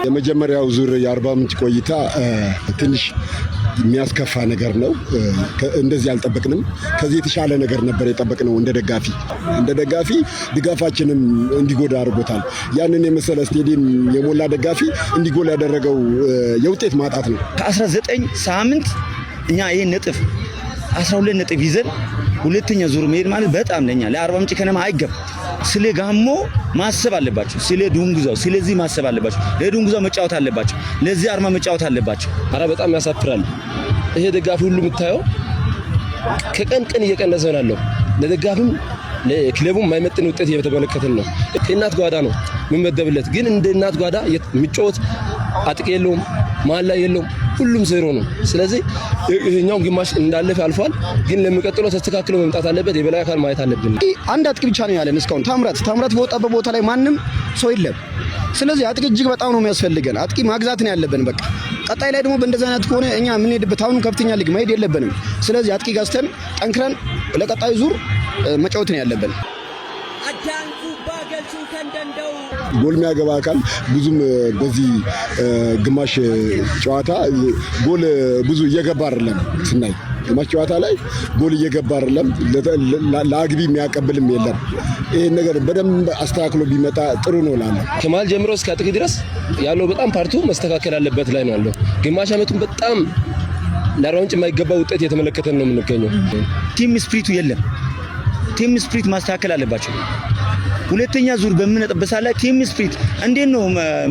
የመጀመሪያው ዙር የአርባ ምንጭ ቆይታ ትንሽ የሚያስከፋ ነገር ነው። እንደዚህ አልጠበቅንም። ከዚህ የተሻለ ነገር ነበር የጠበቅነው። እንደ ደጋፊ ድጋፋችንም እንዲጎዳ አድርጎታል። ያንን የመሰለ ስቴዲየም የሞላ ደጋፊ እንዲጎላ ያደረገው የውጤት ማጣት ነው። ከ19 ሳምንት እኛ ይሄን ነጥብ 12 ነጥብ ይዘን ሁለተኛ ዙር መሄድ ማለት በጣም ለኛ ለአርባ ምንጭ ከነማ አይገባም። ስለ ጋሞ ማሰብ አለባቸው። ስለ ዱንጉዛው ስለዚህ ማሰብ አለባቸው። ለዱንጉዛው መጫወት አለባቸው። ለዚህ አርማ መጫወት አለባቸው። አረ በጣም ያሳፍራል። ይሄ ደጋፊ ሁሉ የምታየው ከቀን ቀን እየቀነሰ ነው ያለው። ለደጋፊም ለክለቡም የማይመጥን ውጤት እየተመለከትን ነው። ከእናት ጓዳ ነው የምንመደብለት፣ ግን እንደ እናት ጓዳ የሚጫወት አጥቂ የለውም፣ መሀል ላይ የለውም። ሁሉም ዜሮ ነው። ስለዚህ ይሄኛው ግማሽ እንዳለፈ አልፏል፣ ግን ለሚቀጥለው ተስተካክሎ መምጣት አለበት። የበላይ አካል ማየት አለብን። አንድ አጥቂ ብቻ ነው ያለን እስካሁን። ታምራት በወጣበት ቦታ ላይ ማንም ሰው የለም። ስለዚህ አጥቂ እጅግ በጣም ነው የሚያስፈልገን። አጥቂ ማግዛት ነው ያለብን። በቃ ቀጣይ ላይ ደግሞ በእንደዛ አይነት ከሆነ እኛ ምን ሄድበት አሁን ከፍተኛ ሊግ መሄድ የለብንም። ስለዚህ አጥቂ ጋዝተን ጠንክረን ለቀጣዩ ዙር መጫወት ነው ያለብን። ጎል የሚያገባ አካል ብዙም በዚህ ግማሽ ጨዋታ ጎል ብዙ እየገባ አይደለም። ስናይ ግማሽ ጨዋታ ላይ ጎል እየገባ አይደለም። ለአግቢ የሚያቀብልም የለም። ይሄን ነገር በደንብ አስተካክሎ ቢመጣ ጥሩ ነው እላለሁ። ከመሀል ጀምሮ እስከ አጥቂ ድረስ ያለው በጣም ፓርቱ መስተካከል አለበት ላይ ነው ያለው። ግማሽ ዓመቱን በጣም ለአርባ ምንጭ የማይገባ ውጤት የተመለከተን ነው የምንገኘው። ቲም ስፕሪቱ የለም። ቲም ስፕሪት ማስተካከል አለባቸው። ሁለተኛ ዙር በምንጠብሳ ላይ ቲም ስፕሪት እንዴት ነው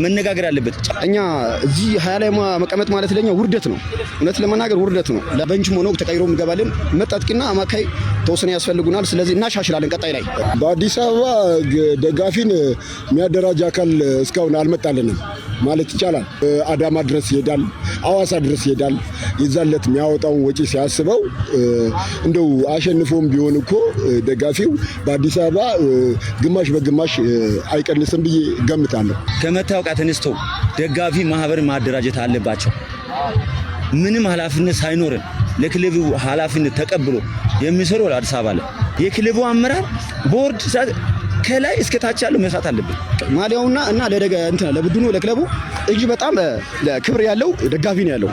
መነጋገር አለበት። እኛ እዚህ 20 ላይ መቀመጥ ማለት ለኛ ውርደት ነው። እውነት ለመናገር ውርደት ነው። ለበንችም ሆኖ ተቀይሮ እንገባለን። መጣጥቂና አማካይ ተወሰነ ያስፈልጉናል። ስለዚህ እናሻሽላለን። ቀጣይ ላይ በአዲስ አበባ ደጋፊን የሚያደራጅ አካል እስካሁን አልመጣልንም ማለት ይቻላል። አዳማ ድረስ ይሄዳል፣ አዋሳ ድረስ ይሄዳል። የዛለት የሚያወጣውን ወጪ ሲያስበው እንደው አሸንፎም ቢሆን እኮ ደጋፊው በአዲስ አበባ ግማሽ በግማሽ አይቀንስም ብዬ ገምታለሁ። ከመታወቂያ ተነስተው ደጋፊ ማህበር ማደራጀት አለባቸው። ምንም ኃላፊነት ሳይኖርን ለክለቡ ኃላፊነት ተቀብሎ የሚሰሩ አዲስ አበባ ላይ የክለቡ አመራር ቦርድ ከላይ እስከ ታች ያለው መስራት አለበት። ማሊያውና ለቡድኑ ለክለቡ እጅ በጣም ክብር ያለው ደጋፊ ነው ያለው።